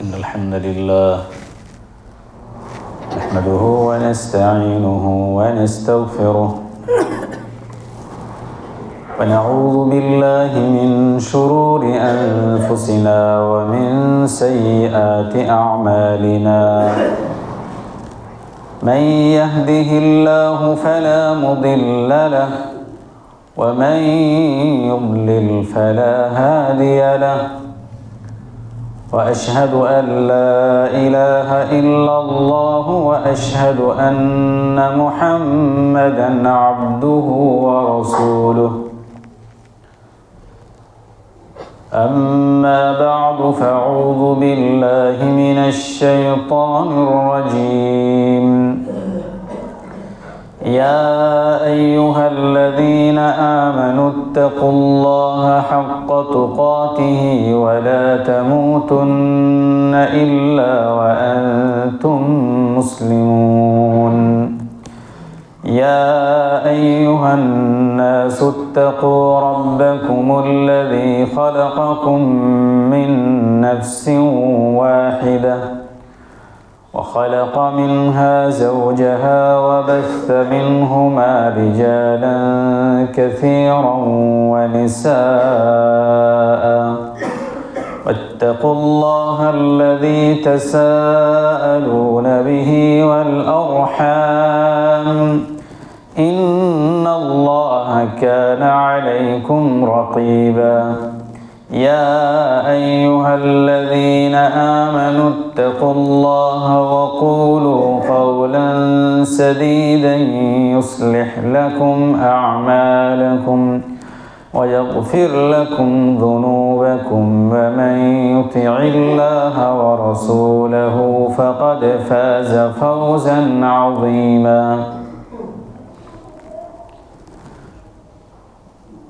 إن الحمد لله نحمده ونستعينه ونستغفره ونعوذ بالله من شرور أنفسنا ومن سيئات أعمالنا من يهده الله فلا مضل له ومن يضلل فلا هادي له وأشهد أن لا إله إلا الله وأشهد أن محمدًا عبده ورسوله أما بعد فأعوذ بالله من الشيطان الرجيم يا أيها الذين آمنوا اتقوا الله حق تقاته ولا تموتن إلا وأنتم مسلمون يا أيها الناس اتقوا ربكم الذي خلقكم من نفس واحدة وخلق منها زوجها وبث منهما رجالا كثيرا ونساء واتقوا الله الذي تساءلون به والأرحام إن الله كان عليكم رقيبا يا أيها الذين آمنوا اتقوا الله وقولوا قولا سديدا يصلح لكم أعمالكم ويغفر لكم ذنوبكم ومن يطع الله ورسوله فقد فاز فوزا عظيما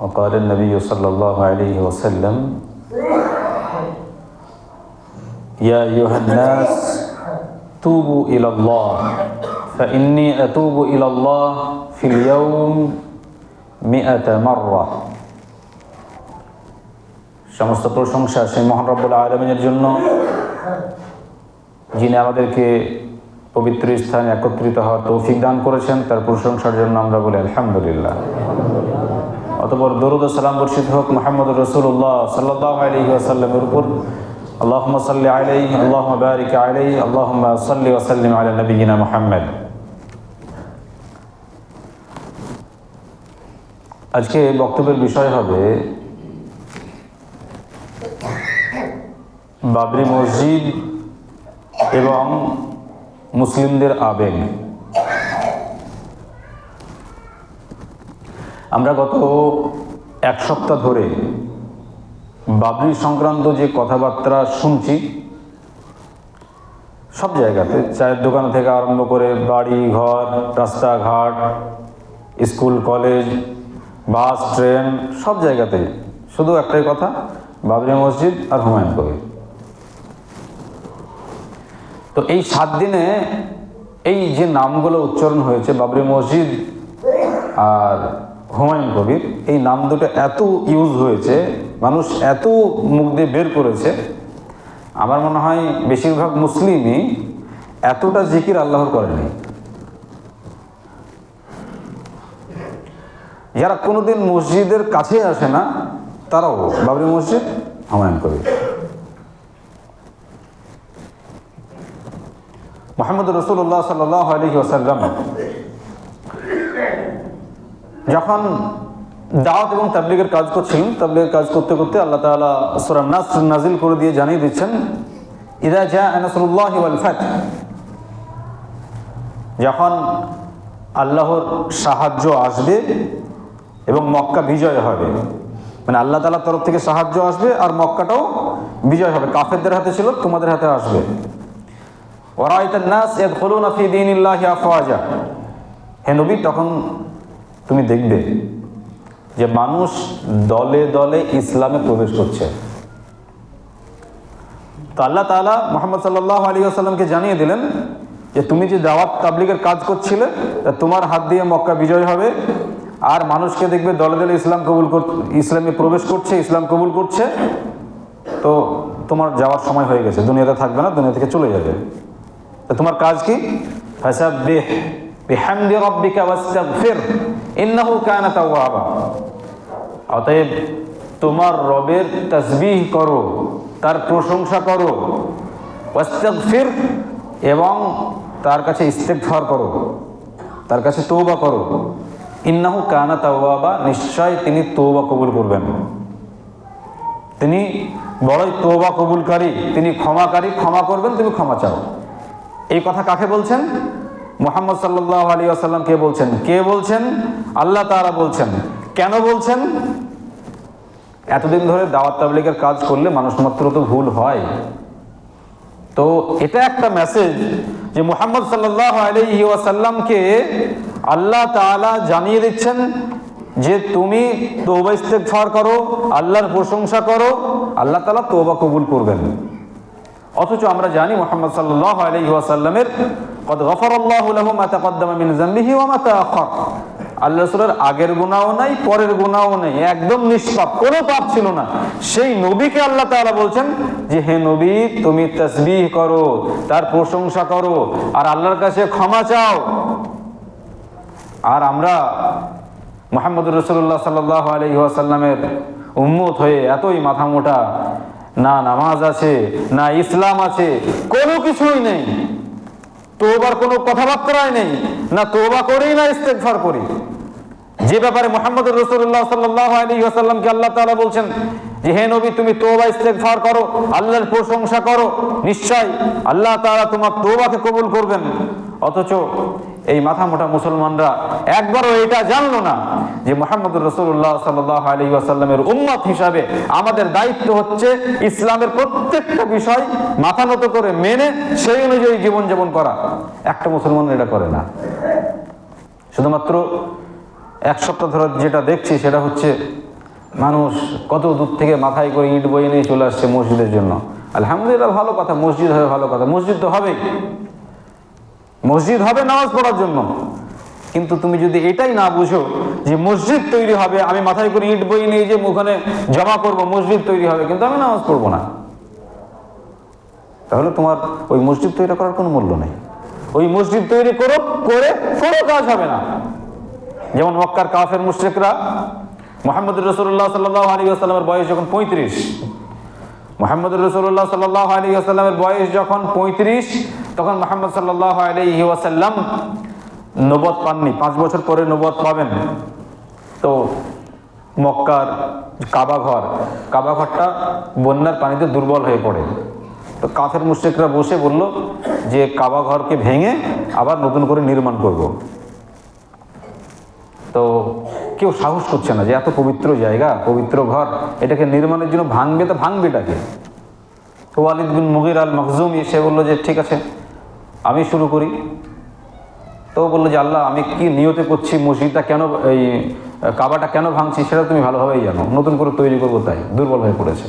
وقال النبي صلى الله عليه وسلم يا أيها الناس توبوا إلى الله فإني أتوب إلى الله في اليوم 100 مرة সমস্ত প্রশংসা সেই মহান রব্বুল আলামিনের জন্য যিনি আমাদেরকে পবিত্র স্থানে একত্রিত হওয়ার তৌফিক দান করেছেন। তার প্রশংসার জন্য আমরা বলি আলহামদুলিল্লাহ। অতঃপর দরুদ ও সালাম বর্ষিত হোক মুহাম্মদুর রাসূলুল্লাহ সাল্লাল্লাহু আলাইহি ওয়াসাল্লামের উপর। আল্লাহুম্মা সাল্লি আলাইহি আল্লাহুম্মা বারিক আলাইহি আল্লাহুম্মা সাল্লি ওয়া সাল্লিম আলা নাবিয়িনা মুহাম্মদ। আজকে বক্তব্যের বিষয় হবে বাবরি মসজিদ এবং মুসলিমদের আবেগ। আমরা গত এক সপ্তাহ ধরে বাবরি সংক্রান্ত যে কথাবার্তা শুনছি সব জায়গাতে, চায়ের দোকান থেকে আরম্ভ করে বাড়ি ঘর, রাস্তাঘাট, স্কুল কলেজ, বাস ট্রেন, সব জায়গাতে শুধু একটাই কথা, বাবরি মসজিদ আর হুমায়ুন কবির। তো এই 7 দিনে এই যে নামগুলো উচ্চারণ হয়েছে, বাবরি মসজিদ আর হুমায়ুন কবির, এই নাম দুটো এত ইউজ হয়েছে, মানুষ এত মুখ দিয়ে বের করেছে, আমার মনে হয় বেশিরভাগ মুসলিমই এতটা জিকির আল্লাহর করেনি। যারা কোনোদিন মসজিদের কাছে আসে না তারাও বাবরি মসজিদ, হুমায়ুন কবির। মুহাম্মদুর রাসূলুল্লাহ সাল্লাল্লাহু আলাইহি ওয়াসাল্লাম যখন দাওয়াত এবং তাবলীগের কাজ করছিলেন, তাবলীগের কাজ করতে করতে আল্লাহ তাআলা সূরা নাসর নাজিল করে দিয়ে জানিয়ে দিচ্ছেন, ইযা জাআ নাসরুল্লাহি ওয়াল ফাতহ, যখন আল্লাহর সাহায্য আসবে এবং মক্কা বিজয় হবে, মানে আল্লাহ তাআলার তরফ থেকে সাহায্য আসবে আর মক্কাটাও বিজয় হবে, কাফেরদের হাতে ছিল, তোমাদের হাতে আসবে। ওয়ারাইতান নাস ইয়াদখুলুনা ফি দীনিল্লাহি আফওয়াজা, হে নবী তখন তুমি দেখবে যে মানুষ দলে দলে ইসলামে প্রবেশ করছে। তো আল্লাহ তাআলা মুহাম্মদ সাল্লাল্লাহু আলাইহি ওয়াসাল্লামকে জানিয়ে দিলেন যে তুমি যে দাওয়াত তাবলীগের কাজ করছিলে, তোমার হাত দিয়ে মক্কা বিজয় হবে আর মানুষকে দেখবে দলে দলে ইসলামে প্রবেশ করছে, ইসলাম কবুল করছে। তো তোমার যাওয়ার সময় হয়ে গেছে, দুনিয়াতে থাকবে না, দুনিয়া থেকে চলে যাবে। তো তোমার কাজ কি? ফাসাব্বিহ বিহামদি রাব্বিকা ওয়াস্তাগফির ইন্নাহু কানা তাওয়াবা। অতএব তোমার রবের তাসবিহ করো, তার প্রশংসা করো, ওয়াস্তাগফির এবং তার কাছে ইস্তেগফার করো, তার কাছে তওবা করো। ইন্নাহু কানা তাওয়াবা, নিশ্চয় তিনি তওবা কবুল করবেন। তিনি বড়ই তওবা কবুলকারী, তিনি ক্ষমাকারী, ক্ষমা করবেন, তুমি ক্ষমা চাও। এই কথা কাকে বলছেন? মুহাম্মদ সাল্লাল্লাহু আলাইহি ওয়াসাল্লাম কে বলছেন? কে বলছেন? আল্লাহ তাআলা বলছেন। কেন বলছেন? এতদিন ধরে দাওয়াত তাবলীগের কাজ করলে মানুষ মাত্র তো ভুল হয়। তো এটা একটা মেসেজ যে মুহাম্মদ সাল্লাল্লাহু আলাইহি ওয়াসাল্লামকে আল্লাহ তাআলা জানিয়ে দিচ্ছেন যে তুমি তওবা ইস্তেগফার করো, আল্লাহর প্রশংসা করো, আল্লাহ তাআলা তওবা কবুল করবেন। অথচ আমরা জানি মুহাম্মদ সাল্লাল্লাহু আলাইহি ওয়াসাল্লামের কদ গফারাল্লাহু লাহু মা তাকদ্দামা মিন যামবিহি ওয়া মা তাআখার। আল্লাহ রাসূলের আগের গুনাহও নাই, পরের গুনাহও নেই, একদম নিষ্পাপ, কোনো পাপ ছিল না। সেই নবীকে আল্লাহ তাআলা বলছেন যে হে নবী, তুমি তাসবিহ করো, তার প্রশংসা করো, আর আল্লাহর কাছে ক্ষমা চাও। আর আমরা মুহাম্মদুর রাসূলুল্লাহ সাল্লাল্লাহু আলাইহি ওয়াসাল্লামের উম্মত হয়ে এতই মাথা মোটা, না নামাজ আছে, না ইসলাম আছে, কোনো কিছুই নেই, তওবার কোনো কথাবার্তাই নেই, না তওবা করি না ইস্তেগফার করি। যে ব্যাপারে মুহাম্মদুর রাসূলুল্লাহ সাল্লাল্লাহু আলাইহি ওয়াসাল্লামকে আল্লাহ তাআলা বলছেন যে হে নবী, তুমি তওবা ইস্তেগফার করো, আল্লাহর প্রশংসা করো, নিশ্চয় আল্লাহ তাআলা তোমার তওবাকে কবুল করবেন। অথচ এই মাথা মোটা মুসলমানরা একবারও এটা জানলো না যে মুহাম্মদুর রাসূলুল্লাহ সাল্লাল্লাহু আলাইহি ওয়াসাল্লামের উম্মত হিসাবে আমাদের দায়িত্ব হচ্ছে ইসলামের প্রত্যেকটা বিষয় মাথা নত করে মেনে সেই অনুযায়ী জীবনযাপন করা। একটা মুসলমান এটা করে না। শুধুমাত্র এক সপ্তাহ ধরে যেটা দেখছি সেটা হচ্ছে মানুষ কত দূর থেকে মাথায় করে ইট বয়ে নিয়ে চলে আসছে মসজিদের জন্য। আলহামদুলিল্লাহ, ভালো কথা, মসজিদ হবে, ভালো কথা, মসজিদ তো হবেই, মসজিদ হবে নামাজ পড়ার জন্য। কিন্তু তুমি যদি এটাই না বুঝো যে মসজিদ তৈরি হবে, আমি মাথায় করে ইট বই নিয়ে যে ওখানে জমা করব, মসজিদ তৈরি হবে, কিন্তু আমি নামাজ পড়বো না, তাহলে তোমার ওই মসজিদ তৈরি করার কোনো মূল্য নেই। ওই মসজিদ তৈরি করে কোনো কাজ হবে না। যেমন মক্কার কাফের মুশরিকরা, মুহাম্মদুর রাসূলুল্লাহ সাল্লাল্লাহু আলাইহি ওয়াসাল্লামের বয়স যখন 35, মুহাম্মদুর রাসূলুল্লাহ সাল্লাল্লাহু আলাইহি ওয়াসাল্লামের বয়স যখন 35, তখন মুহাম্মদ সাল্লাল্লাহু আলাইহি ওয়াসাল্লাম নবুয়ত পাননি, 5 বছর পরে নবুয়ত পাবেন। তো মক্কার কাবাঘরটা বন্যার পানিতে দুর্বল হয়ে পড়ে। তো কাফের মুশরিকরা বসে বলল যে কাবাঘরকে ভেঙে আবার নতুন করে নির্মাণ করব। তো কেউ সাহস করছে না যে এত পবিত্র জায়গা, পবিত্র ঘর, এটাকে নির্মাণের জন্য ভাঙবে, তো ভাঙবেটাকে। তো ওয়ালিদ বিন মুগীরা আল মখজুমি সে বললো যে ঠিক আছে, আমি শুরু করি। তো বললো যে আল্লাহ, আমি কি নিয়তে করছি, মসজিদটা কেন, এই কাবাটা কেন ভাঙছি সেটা তুমি ভালোভাবেই জানো, নতুন করে তৈরি করবো তাই, দুর্বল হয়ে পড়েছে।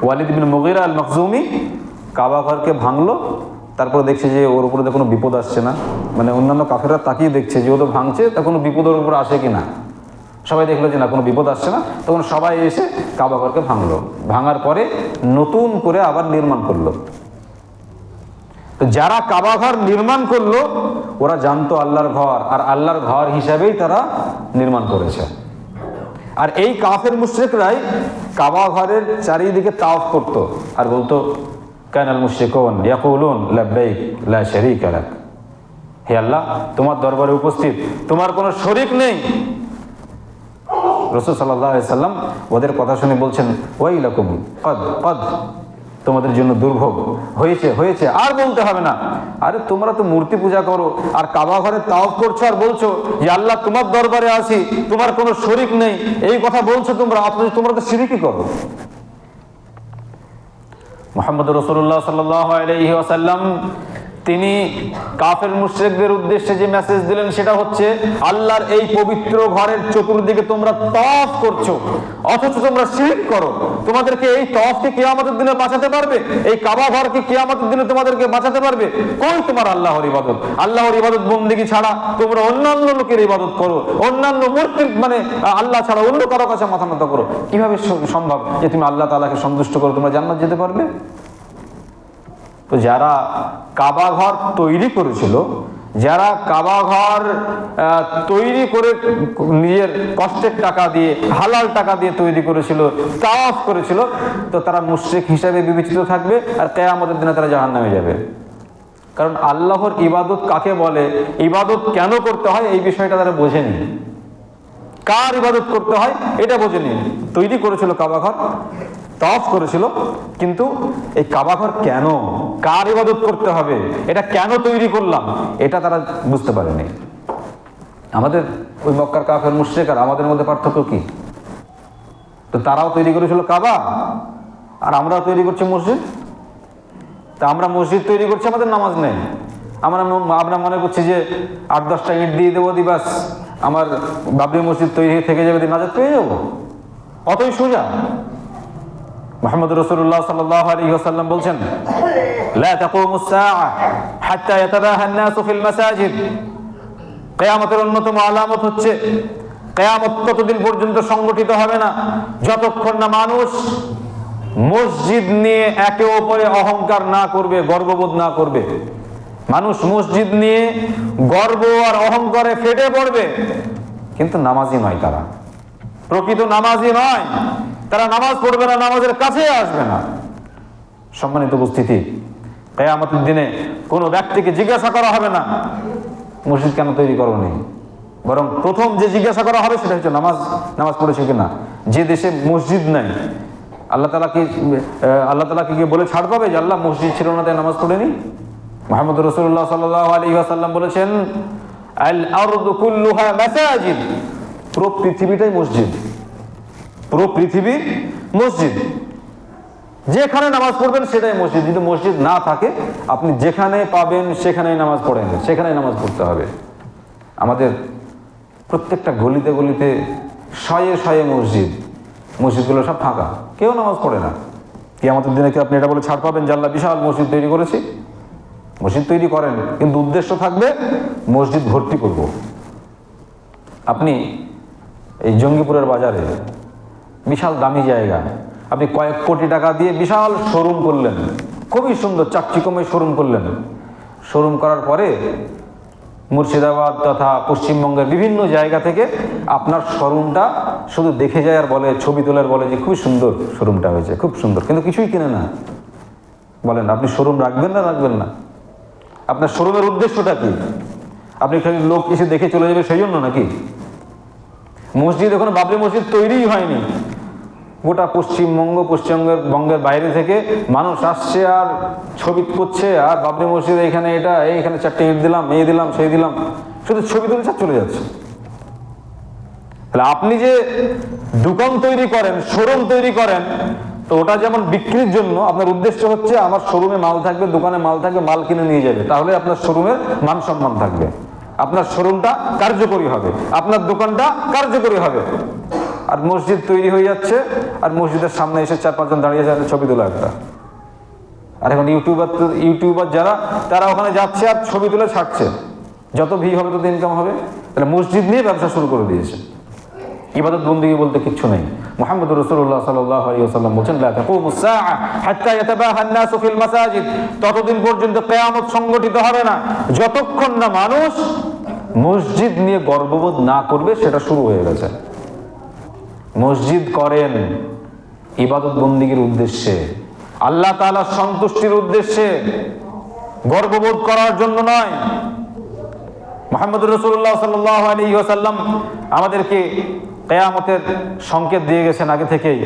ওয়ালিদ বিন মুগীরা আল মখজুমি কাবা ঘরকে ভাঙলো। তারপরে দেখছে যে ওর উপরে কোনো বিপদ আসছে না, মানে অন্যান্য কাফেররা তাকিয়ে দেখছে যে ও তো ভাঙছে, তা কোনো বিপদ ওর উপরে আসে কি না। সবাই দেখলো যে না, কোনো বিপদ আসছে না, তখন সবাই এসে কাবা ঘরকে ভাঙলো। ভাঙার পরে নতুন করে আবার নির্মাণ করলো। তো যারা কাবা ঘর নির্মাণ করলো ওরা জানতো আল্লাহর ঘর, আর আল্লাহর ঘর হিসাবেই তারা নির্মাণ করেছে। আর এই কাফের মুশরিকরাই কাবা ঘরের চারিদিকে তাওয়াফ করতো আর বলতো কানাল মুশরিকুন ইয়াকুলুন লাব্বাইক লা শারীকা লাক, হে আল্লাহ, তোমার দরবারে উপস্থিত, তোমার কোনো শরীক নেই। রাসূল সাল্লাল্লাহু আলাইহি সাল্লাম ওদের কথা শুনে বলছেন ওয়াইলাকুম কদ, তোমাদের জন্য দুর্ভোগ হয়েছে, আর বলতে হবে না। আরে তোমরা তো মূর্তি পূজা করো আর কাবা ঘরে তাওয়াফ করছো আর বলছো যে আল্লাহ তোমার দরবারে আছি, তোমার কোনো শরীক নেই, এই কথা বলছো তোমরা তো শিরকি করো। মুহাম্মদুর রাসূলুল্লাহ সাল্লাল্লাহু আলাইহি ওয়াসাল্লাম তিনি কাফের মুশরিকদের উদ্দেশ্যে যে মেসেজ দিলেন সেটা হচ্ছে, আল্লাহর এই পবিত্র ঘরের চতুর্দিকে তোমরা তওয়াফ করছো, অথচ তোমরা শিরক করো। তোমাদেরকে এই তওয়াফ কি কিয়ামতের দিনে বাঁচাতে পারবে? এই কাবা ঘর কি কিয়ামতের দিনে তোমাদেরকে বাঁচাতে পারবে? কই তোমার আল্লাহর ইবাদত? আল্লাহর ইবাদত বন্দেগী ছাড়া তোমরা অন্যান্য লোকের ইবাদত করো, অন্যান্য মূর্তির মানে আল্লাহ ছাড়া অন্য কারো কাছে মাথা নত করো। কিভাবে সম্ভব যে তুমি আল্লাহ তাআলাকে সন্তুষ্ট করো তোমরা জান্নাত যেতে পারবে? তো যারা কাবা ঘর তৈরি করেছিল, যারা কাবা ঘর তৈরি করে নিজের কষ্টের টাকা দিয়ে, হালাল টাকা দিয়ে তৈরি করেছিল, তাওয়াফ করেছিল, তো তারা মুশরিক হিসাবে বিবেচিত থাকবে আর কিয়ামতের দিনে তারা জাহান্নামে যাবে। কারণ আল্লাহর ইবাদত কাকে বলে, ইবাদত কেন করতে হয়, এই বিষয়টা তারা বোঝেনি। কার ইবাদত করতে হয় এটা বোঝেনি। তৈরি করেছিল কাবা ঘর, তাওয়াফ করেছিল, কিন্তু এই কাবা ঘর কেন, কার ইবাদত করতে হবে, এটা কেন তৈরি করলাম, এটা তারা বুঝতে পারেনি। আমাদের ওই মক্কার কাফের মুশরিক আর আমাদের মধ্যে পার্থক্য কি? তো তারাও তৈরি করেছিল কাবা আর আমরাও তৈরি করছি মসজিদ। তা আমরা মসজিদ তৈরি করছি, আমাদের নামাজ নেই। আমরা মনে করছি যে 8-10টা ইট দিয়ে দেবো, দিবাস আমার বাবরি মসজিদ তৈরি থেকে যাবে, নাজাত পেয়ে যাবো। অতই সোজা। মুহাম্মদ রাসূলুল্লাহ সাল্লাল্লাহু আলাইহি ওয়াসাল্লাম বলছেন, লা তাকুমুস সাআহ হাত্তা ইয়াতাবাহা আন-নাসু ফিল মাসাজিদ। কিয়ামতের অন্যতম আলামত হচ্ছে কিয়ামত ততদিন পর্যন্ত সংগঠিত হবে না যতক্ষণ না মানুষ মসজিদ নিয়ে একে অপরে অহংকার না করবে, গর্ববোধ না করবে। মানুষ মসজিদ নিয়ে গর্ব আর অহংকারে ফেটে পড়বে, কিন্তু নামাজি নয়, তারা প্রকৃত নামাজি নয়। তারা নামাজ পড়বে না, নামাজের কাছে আসবে না। সম্মানিত উপস্থিতি, কিয়ামতের দিনে কোনো ব্যক্তিকে জিজ্ঞাসা করা হবে না মসজিদ কেন তৈরি করোনি, বরং প্রথম যে জিজ্ঞাসা করা হবে সেটা হচ্ছে নামাজ পড়েছে কিনা। যে দেশে মসজিদ নাই, আল্লাহ তাআলা কি বলে ছাড় পাবে যে আল্লাহ মসজিদ ছিল না তাই নামাজ পড়েনি? মুহাম্মদ রাসূলুল্লাহ সাল্লাল্লাহু আলাইহি ওয়াসাল্লাম বলেছেন, আল আরদু কুল্লুহা মাসাজিদ। পুরো পৃথিবীটাই মসজিদ, পুরো পৃথিবী মসজিদ। যেখানে নামাজ পড়বেন সেটাই মসজিদ। যদি মসজিদ না থাকে, আপনি যেখানে পাবেন সেখানেই নামাজ পড়েন, সেখানেই নামাজ পড়তে হবে। আমাদের প্রত্যেকটা গলিতে গলিতে শয়ে শয়ে মসজিদ, মসজিদগুলো সব ফাঁকা, কেউ নামাজ পড়ে না। কিয়ামতের দিনে কি আপনি এটা বলে ছাড় পাবেন যে আল্লাহ বিশাল মসজিদ তৈরি করেছি? মসজিদ তৈরি করেন, কিন্তু উদ্দেশ্য থাকবে মসজিদ ভর্তি করব। আপনি এই জঙ্গিপুরের বাজারে বিশাল দামি জায়গা, আপনি কয়েক কোটি টাকা দিয়ে বিশাল শোরুম করলেন, খুবই সুন্দর চাকচিকময় শোরুম করলেন। শোরুম করার পরে মুর্শিদাবাদ তথা পশ্চিমবঙ্গের বিভিন্ন জায়গা থেকে আপনার শোরুমটা শুধু দেখে যায় আর বলে, ছবি তোলার বলে যে খুবই সুন্দর শোরুমটা হয়েছে, খুব সুন্দর, কিন্তু কিছুই কিনে না। বলেন আপনি শোরুম রাখবেন না রাখবেন না? আপনার শোরুমের উদ্দেশ্যটা কি? আপনি খালি লোক এসে দেখে চলে যাবে সেই জন্য নাকি? মসজিদ এখন বাবরি মসজিদ তৈরিই হয়নি, গোটা পশ্চিমবঙ্গের বাইরে থেকে মানুষ আসছে আর ছবি করছে, আর বাবরি মসজিদ এইখানে এইখানে 4টে ইট দিলাম, এই দিলাম সেই দিলাম, শুধু ছবি তুলছে চলে যাচ্ছে। তাহলে আপনি যে দোকান তৈরি করেন, শোরুম তৈরি করেন, তো ওটা যেমন বিক্রির জন্য, আপনার উদ্দেশ্য হচ্ছে আমার শোরুমে মাল থাকবে, দোকানে মাল থাকবে, মাল কিনে নিয়ে যাবে, তাহলে আপনার শোরুমের মান সম্মান থাকবে, আপনার শোরুমটা কার্যকরী হবে, আপনার দোকানটা কার্যকরী হবে। আর মসজিদ তৈরি হয়ে যাচ্ছে, আর মসজিদের সামনে এসে 4-5 জন দাঁড়িয়ে যাচ্ছে, ছবি তোলা একটা। আর এখন ইউটিউবার যারা, তারা ওখানে যাচ্ছে আর ছবি তুলে ছাড়ছে, যত ভিড় হবে তত ইনকাম হবে। তাহলে মসজিদ নিয়ে ব্যবসা শুরু করে দিয়েছে। ইবাদত বন্দেগী বলতে কিচ্ছু নেই। মুহাম্মদ রাসূলুল্লাহ সাল্লাল্লাহু আলাইহি ওয়াসাল্লাম বলেন, লা তাকুমুস সাআহ হাত্তা ইয়াতাবাহা আন-নাসু ফিল মাসাজিদ। ততদিন পর্যন্ত কিয়ামত সংগঠিত হবে না যতক্ষণ না মানুষ মসজিদ নিয়ে গর্ববোধ না করবে। সেটা শুরু হয়ে গেছে। মসজিদ করেন ইবাদত বন্দেগীর উদ্দেশ্যে, আল্লাহ তাআলার সন্তুষ্টির উদ্দেশ্যে, গর্ববোধ করার জন্য নয়। মুহাম্মদ রাসূলুল্লাহ সাল্লাল্লাহু আলাইহি ওয়াসাল্লাম আমাদেরকে কিয়ামতের সংকেত দিয়ে গেছেন আগে থেকেই।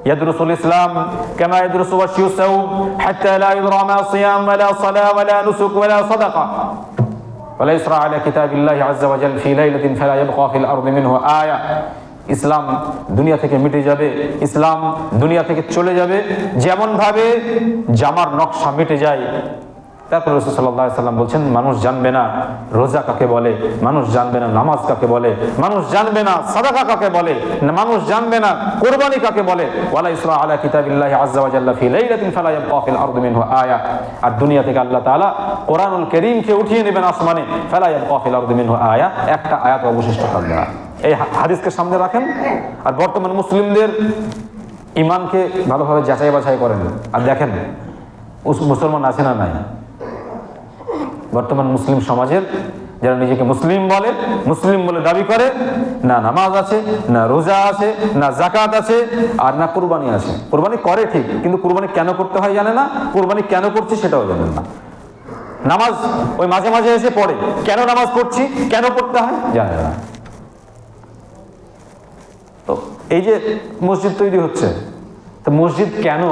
ইয়াদরুসুল ইসলাম কামা ইয়াদরুসু ওয়াশিউ সাউব হাত্তা লা ইউরা মা সিয়াম ওয়ালা সালাহ ওয়ালা নুসুক ওয়ালা সাদাকা ওয়ালা ইসরা আলা কিতাবিল্লাহি আযজা ওয়া জাল ফি লাইলাতিন ফালা ইয়াবকা ফিল আরদি মিনহু আয়া। ইসলাম দুনিয়া থেকে মিটে যাবে, ইসলাম দুনিয়া থেকে চলে যাবে, যেমন ভাবে জামার নকশা মিটে যায়, তারপর রাসূল সাল্লাল্লাহু আলাইহি ওয়াসাল্লাম বলছেন, মানুষ জানবে না রোজা কাকে বলে, মানুষ জানবে না নামাজ কাকে বলে, মানুষ জানবে না সাদাকা কাকে বলে, মানুষ জানবে না কুরবানি কাকে বলে। ওয়ালা ইসরা আলা কিতাবিল্লাহি আযজা ওয়া জাল্লা ফি লাইলাতিন ফালা ইয়াবকা ফিল আরদি মিনহু আয়া। আর দুনিয়া থেকে আল্লাহ তাআলা কোরআনুল কারীমকে উঠিয়ে নেবেন আসমানে, ফালা ইয়াবকা ফিল আরদি মিনহু আয়া, একটা আয়াত অবশিষ্ট থাকবে না। এই হাদিসকে সামনে রাখেন আর বর্তমান মুসলিমদের ঈমানকে ভালোভাবে যাচাই বাছাই করেন আর দেখেন মুসলমান আছে না নাই। বর্তমান মুসলিম সমাজের যারা নিজেকে মুসলিম বলে, মুসলিম বলে দাবি করে, না নামাজ আছে, না রোজা আছে, না যাকাত আছে, আর না কুরবানি আছে। কুরবানি করে ঠিক, কিন্তু কুরবানি কেন করতে হয় জানে না, কুরবানি কেন করছি সেটাও জানেন না। নামাজ ওই মাঝে মাঝে এসে পড়ে, কেন নামাজ পড়ছি, কেন পড়তে হয় জানে না। তো এই যে মসজিদ তৈরি হচ্ছে, তো মসজিদ কেন,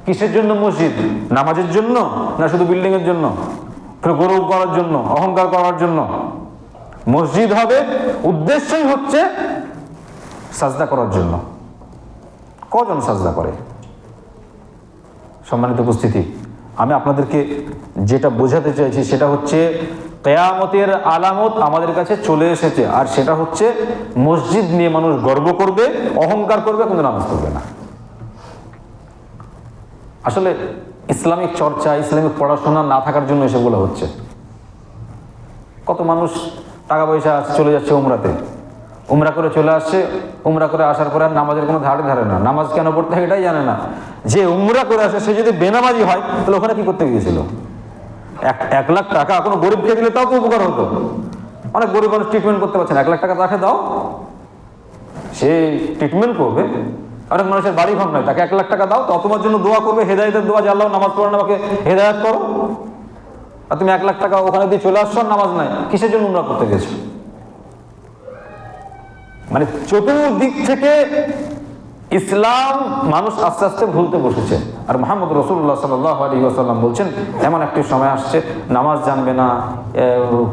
কিসের জন্য মসজিদ? নামাজের জন্য না শুধু বিল্ডিং এর জন্য, গৌরব করার জন্য, অহংকার করার জন্য? মসজিদ হবে উদ্দেশ্যই হচ্ছে সাজদা করার জন্য। কজন সাজদা করে? সম্মানিত উপস্থিতি, আমি আপনাদেরকে যেটা বোঝাতে চাইছি সেটা হচ্ছে কিয়ামতের আলামত আমাদের কাছে চলে এসেছে, আর সেটা হচ্ছে মসজিদ নিয়ে মানুষ গর্ব করবে, অহংকার করবে, কিন্তু নামাজ পড়বে না। আসলে ইসলামিক চর্চা, ইসলামিক পড়াশোনা না থাকার জন্য এসবগুলো হচ্ছে। কত মানুষ টাকা পয়সা আছে, চলে যাচ্ছে উমরাতে, উমরা করে চলে আসছে, উমরা করে আসার পরে আর নামাজের কোনো ধারে ধারে না, নামাজ কেন পড়তে হয় এটাই জানে না। যে উমরা করে আসে সে যদি বেনামাজি হয় তাহলে ওখানে কি করতে গিয়েছিল? 1 লাখ টাকা কোনো গরিবকে দিলে তাও তো উপকার হতো। অনেক গরিব মানুষ ট্রিটমেন্ট করতে পারছে না, 1 লাখ টাকা তাকে দাও, সে ট্রিটমেন্ট করবে। অনেক মানুষের বাড়ি ঘর নয়, তাকে 1 লাখ টাকা দাও, তো তোমার জন্য দোয়া করবে, হেদায়েতের দোয়া, যে আল্লাহ নামাজ পড়ো না, আমাকে হেদায়েত করো। আর তুমি 1 লাখ টাকা ওখানে দিয়ে চলে আসছো, নামাজ নাই, কিসের জন্য উমরা করতে গেছো? মানে চতুর্দিক থেকে ইসলাম মানুষ আস্তে আস্তে ভুলতে বসেছে। আর মুহাম্মদ রাসূলুল্লাহ সাল্লাল্লাহু আলাইহি ওয়াসাল্লাম বলছেন, এমন একটি সময় আসছে নামাজ জানবে না,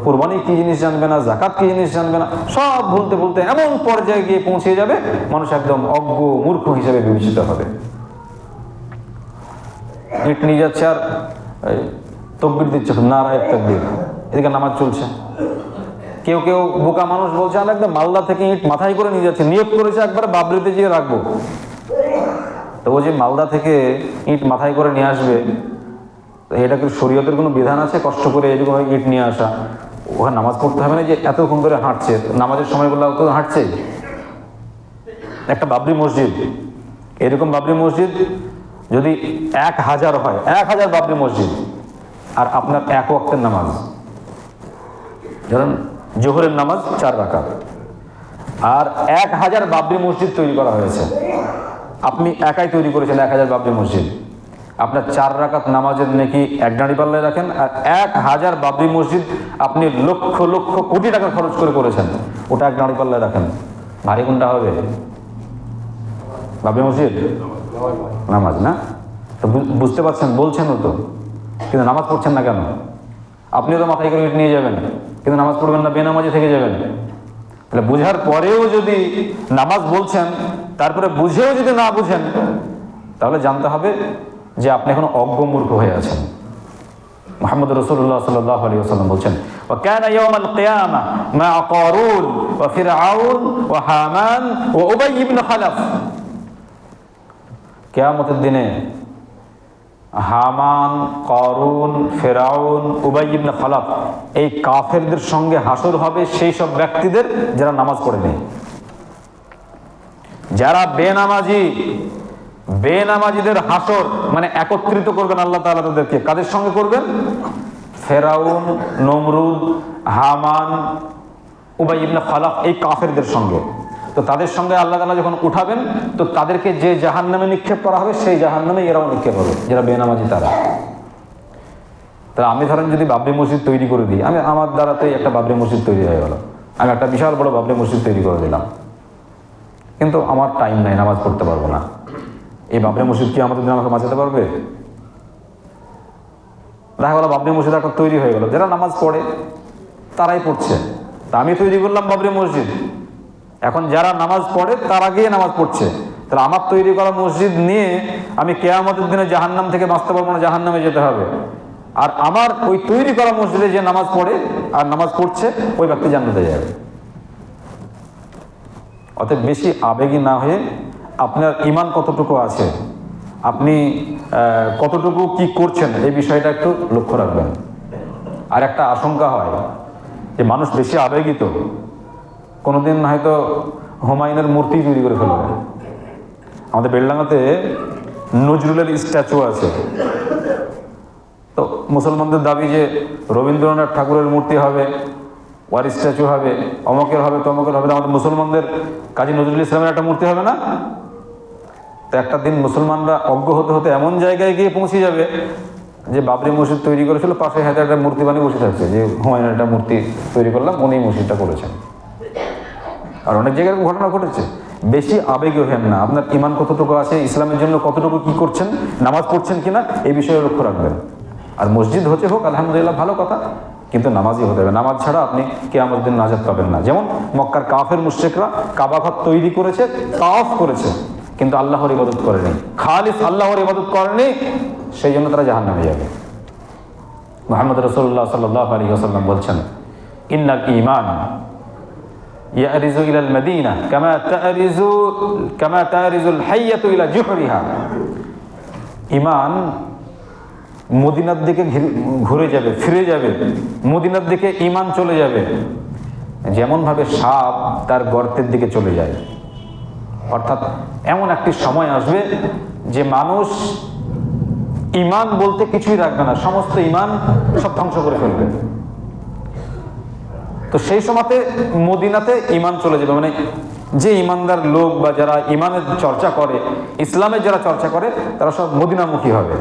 কুরবানি কি জিনিস জানবে না, যাকাত কি জিনিস জানবে না, সব ভুলতে ভুলতে এমন পর্যায়ে গিয়ে পৌঁছে যাবে মানুষ একদম অজ্ঞ মূর্খ হিসেবে বিবেচিত হবে। ইট নিয়ে যাচ্ছে আর তাকবীর দিচ্ছে, নারায়ে তাকবীর, এদিকে নামাজ চলছে। কেউ কেউ বোকা মানুষ বলছে, আমি একদম মালদা থেকে ইট মাথায় করে নিয়ে যাচ্ছে, নিয়োগ করেছে একবারে বাবরিতে যেয়ে রাখবো। তো ও যে মালদা থেকে ইট মাথায় করে নিয়ে আসবে, এটা কি শরীয়তের কোনো বিধান আছে কষ্ট করে এরকম ইট নিয়ে আসা? ওখানে নামাজ পড়তে হবে না যে এতক্ষণ ধরে হাঁটছে, নামাজের সময়গুলো তো হাঁটছে। একটা বাবরি মসজিদ, এরকম বাবরি মসজিদ যদি 1000 হয়, 1000 বাবরি মসজিদ, আর আপনার 1 ওয়াক্তের নামাজ, ধরেন জোহরের নামাজ 4 রাকাত, আর 1000 বাবরি মসজিদ তৈরি করা হয়েছে। আপনি একাই তৈরি করেছেন 1000 বাবরি মসজিদ, আপনার 4 রাকাত নামাজের নেকি এক দাঁড়ি পাল্লায় রাখেন, আর 1000 বাবরি মসজিদ আপনি লক্ষ লক্ষ কোটি টাকা খরচ করে করেছেন, ওটা এক দাঁড়ি পাল্লায় রাখেন। ভারী কোনটা হবে? বাবরি মসজিদ নামাজ না? তো বুঝতে পারছেন, বলছেনও তো, কিন্তু নামাজ পড়ছেন না কেন? আপনিও তো মাথায় করে ইট নিয়ে যাবেন, কিন্তু নামাজ পড়বেন না, বেনামাজি থেকে যাবেন। তাহলে বুঝার পরেও যদি নামাজ বলছেন, তারপরে বুঝেও যদি না বুঝেন, তাহলে জানতে হবে যে আপনি এখন অজ্ঞ মূর্খ হয়ে আছেন। মুহাম্মদ রাসূলুল্লাহ সাল্লাল্লাহু আলাইহি ওয়াসাল্লাম বলছেন, ওয়া কানা ইয়াউমাল কিয়ামা মা কারুন ওয়া ফিরআউন ওয়া হামান ওয়া উবাই ইবনে খালাফ। কিয়ামতের দিনে হামান, কারুন, ফেরাউন, উবাই ইবনে খালাফ, এই কাফেরদের সঙ্গে হাসর হবে সেই সব ব্যক্তিদের যারা নামাজ পড়ে নেই, যারা বেনামাজি। বেনামাজিদের হাসর মানে একত্রিত করবেন আল্লাহ তাআলা তাদেরকে। কাদের সঙ্গে করবেন? ফেরাউন, নমরুদ, হামান, উবাই ইবনে খালাফ, এই কাফেরদের সঙ্গে। তো তাদের সঙ্গে আল্লাহ তাআলা যখন উঠাবেন, তো তাদেরকে যে জাহান্নামে নিক্ষেপ করা হবে, সেই জাহান্নামে এরাও নিক্ষেপ হবে, যারা বেনামাজি তারা। তাহলে আমি ধরেন যদি বাবরি মসজিদ তৈরি করে দিই, আমি আমার দ্বারাতেই একটা বাবরি মসজিদ তৈরি হয়ে গেল, আমি একটা বিশাল বড় বাবরি মসজিদ তৈরি করে দিলাম, কিন্তু আমার টাইম নাই, নামাজ পড়তে পারবো না। এই বাবরি মসজিদ কি আমাদের দিন আমাকে বাঁচাতে পারবে? দেখা গেল বাবরি মসজিদ একটা তৈরি হয়ে গেল, যারা নামাজ পড়ে তারাই পড়ছে, তা আমি তৈরি করলাম বাবরি মসজিদ, এখন যারা নামাজ পড়ে তারা গিয়ে নামাজ পড়ছে। তাহলে আমার তৈরি করা মসজিদ নিয়ে আমি কিয়ামতের দিনে জাহান্নাম থেকে বাঁচতে পারবো না, জাহান্নামে যেতে হবে। আর আমার ওই তৈরি করা মসজিদে যে নামাজ পড়ে আর নামাজ পড়ছে ওই ব্যক্তি জান্নাতে যাবে। অতএব বেশি আবেগী না হয়ে আপনার ঈমান কতটুকু আছে, আপনি কতটুকু কি করছেন এই বিষয়টা একটু লক্ষ্য রাখবেন। আর একটা আশঙ্কা হয় যে মানুষ বেশি আবেগী, তো কোনোদিন হয়তো হুমায়ুনের মূর্তি তৈরি করে ফেলবে। আমাদের বেলডাঙ্গাতে নজরুলের স্ট্যাচু আছে, তো মুসলমানদের দাবি যে রবীন্দ্রনাথ ঠাকুরের মূর্তি হবে, ওয়ার স্ট্যাচু হবে, অমকের হবে, তমকের হবে। আমাদের মুসলমানদের কাজী নজরুল ইসলামের একটা মূর্তি হবে না? তো একটা দিন মুসলমানরা অজ্ঞ হতে হতে এমন জায়গায় গিয়ে পৌঁছে যাবে যে বাবরি মসজিদ তৈরি করেছিল, পাশে হাতে একটা মূর্তি বানিয়ে বসে থাকছে যে হুমায়ুনের একটা মূর্তি তৈরি করলাম, উনি মসজিদটা করেছেন। আর অনেক জায়গায় ঘটনা ঘটেছে। বেশি আবেগী হেন না, আপনার ঈমান কতটুকু আছে, ইসলামের জন্য কতটুকু কি করছেন, নামাজ পড়ছেন কিনা এই বিষয়ে লক্ষ্য রাখবেন। আর মসজিদ হচ্ছে হোক আলহামদুলিল্লাহ, ভালো কথা, কিন্তু নামাজই হতে হবে। নামাজ ছাড়া আপনি কিয়ামতের দিন নাজাত পাবেন না। যেমন মক্কার কাফের মুশরিকরা কাবা ঘর তৈরি করেছে, তাওয়াফ করেছে, কিন্তু আল্লাহর ইবাদত করেনি, খালিস আল্লাহর ইবাদত করেনি, সেই জন্য তারা জাহান্নামে যাবে। মুহাম্মদ রাসূলুল্লাহ সাল্লাল্লাহু আলাইহি ওয়াসাল্লাম বলছেন, ইন্নাল ঈমান ইয়ারিজু ইলাল মদিনা কামা তারিজুল হাইয়াতু ইলা জুহরিহা। ঈমান মদিনার দিকে ঘুরে যাবে, ফিরে যাবে, মদিনার দিকে ঈমান চলে যাবে যেমনভাবে সাপ তার গর্তের দিকে চলে যায়। অর্থাৎ এমন একটি সময় আসবে যে মানুষ ঈমান বলতে কিছুই রাখবে না, সমস্ত ঈমান সব ধ্বংস করে ফেলবে। তো সেই সময়তে মদিনাতে ঈমান চলে যাবে, মানে যে ঈমানদার লোক বা যারা ঈমানের চর্চা করে, ইসলামের যারা চর্চা করে, তারা সব মদিনামুখী হবে।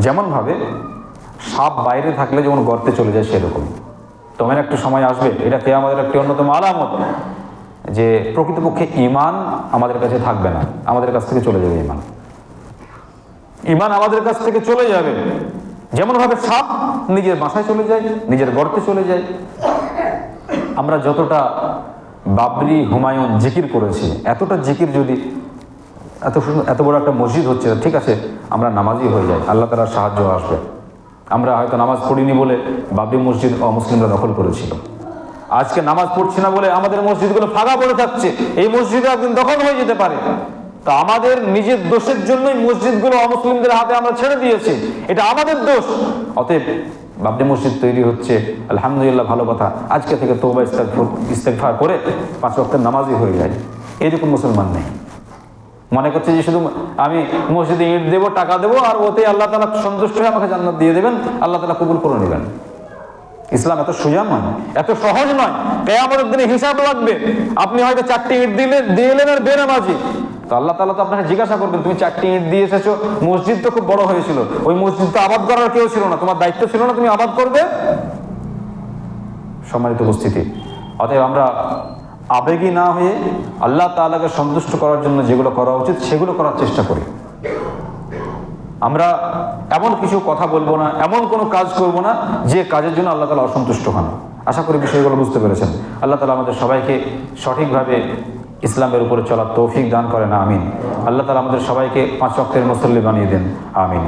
যেমনভাবে সাপ বাইরে থাকলে যেমন গর্তে চলে যায়, সেরকম তোমার একটা সময় আসবে, এটা কিয়ামতের একটি অন্যতম আলামত, যে প্রকৃতপক্ষে ঈমান আমাদের কাছে থাকবে না, আমাদের কাছ থেকে চলে যাবে ঈমান। ঈমান আমাদের কাছ থেকে চলে যাবে যেমনভাবে সাপ নিজের বাসায় চলে যায়, নিজের গর্তে চলে যায়। আমরা যতটা বাবরি হুমায়ুন জিকির করেছি, এতটা জিকির যদি এত বড় একটা মসজিদ হচ্ছে, ঠিক আছে আমরা নামাজি হয়ে যাই, আল্লাহ তাআলার সাহায্য আসবে। আমরা হয়তো নামাজ পড়িনি বলে বাবরি মসজিদ অমুসলিমরা দখল করেছিল, আজকে নামাজ পড়ছি না বলে আমাদের মসজিদগুলো ফাঁকা পড়ে থাকছে, এই মসজিদে একদিন দখল হয়ে যেতে পারে। তো আমাদের নিজের দোষের জন্যই মসজিদগুলো অমুসলিমদের হাতে আমরা ছেড়ে দিয়েছি, এটা আমাদের দোষ। অতএব বাবরি মসজিদ তৈরি হচ্ছে, আলহামদুলিল্লাহ, ভালো কথা। আজকে থেকে তওবা ইস্তেগফার করে 5 ওয়াক্তের নামাজি হয়ে যায়। এরকম মুসলমান নেই, মনে করছে যে শুধু আমি মসজিদে ইট দেবো, টাকা দেবো, আর ওতে আল্লাহ তাআলা সন্তুষ্ট হয়ে আমাকে জান্নাত দিয়ে দেবেন, আল্লাহ তাআলা কবুল করে নেবেন। ইসলাম এত সোজা নয়, এত সহজ নয়। কিয়ামতের দিনে হিসাব লাগবে। আপনি হয়তো 4টি ইট দিয়ে এলেন আর বেনামাজি, তো আল্লাহ তাআলা তো আপনাকে জিজ্ঞাসা করবেন, তুমি 4টি ইট দিয়ে এসেছো, মসজিদ তো খুব বড় হয়েছিল, ওই মসজিদ তো আবাদ করার কেউ ছিল না, তোমার দায়িত্ব ছিল না তুমি আবাদ করবে? সম্মানিত উপস্থিতি, অতএব আমরা আবেগী না হয়ে আল্লাহ তাআলাকে সন্তুষ্ট করার জন্য যেগুলো করা উচিত সেগুলো করার চেষ্টা করি। আমরা এমন কিছু কথা বলবো না, এমন কোনো কাজ করব না যে কাজের জন্য আল্লাহ তাআলা অসন্তুষ্ট হন। আশা করি বিষয়গুলো বুঝতে পেরেছেন। আল্লাহ তাআলা আমাদের সবাইকে সঠিকভাবে ইসলামের উপরে চলার তৌফিক দান করেন, আমিন। আল্লাহ তাআলা আমাদের সবাইকে 5 ওয়াক্তের মুসল্লি বানিয়ে দেন, আমিন।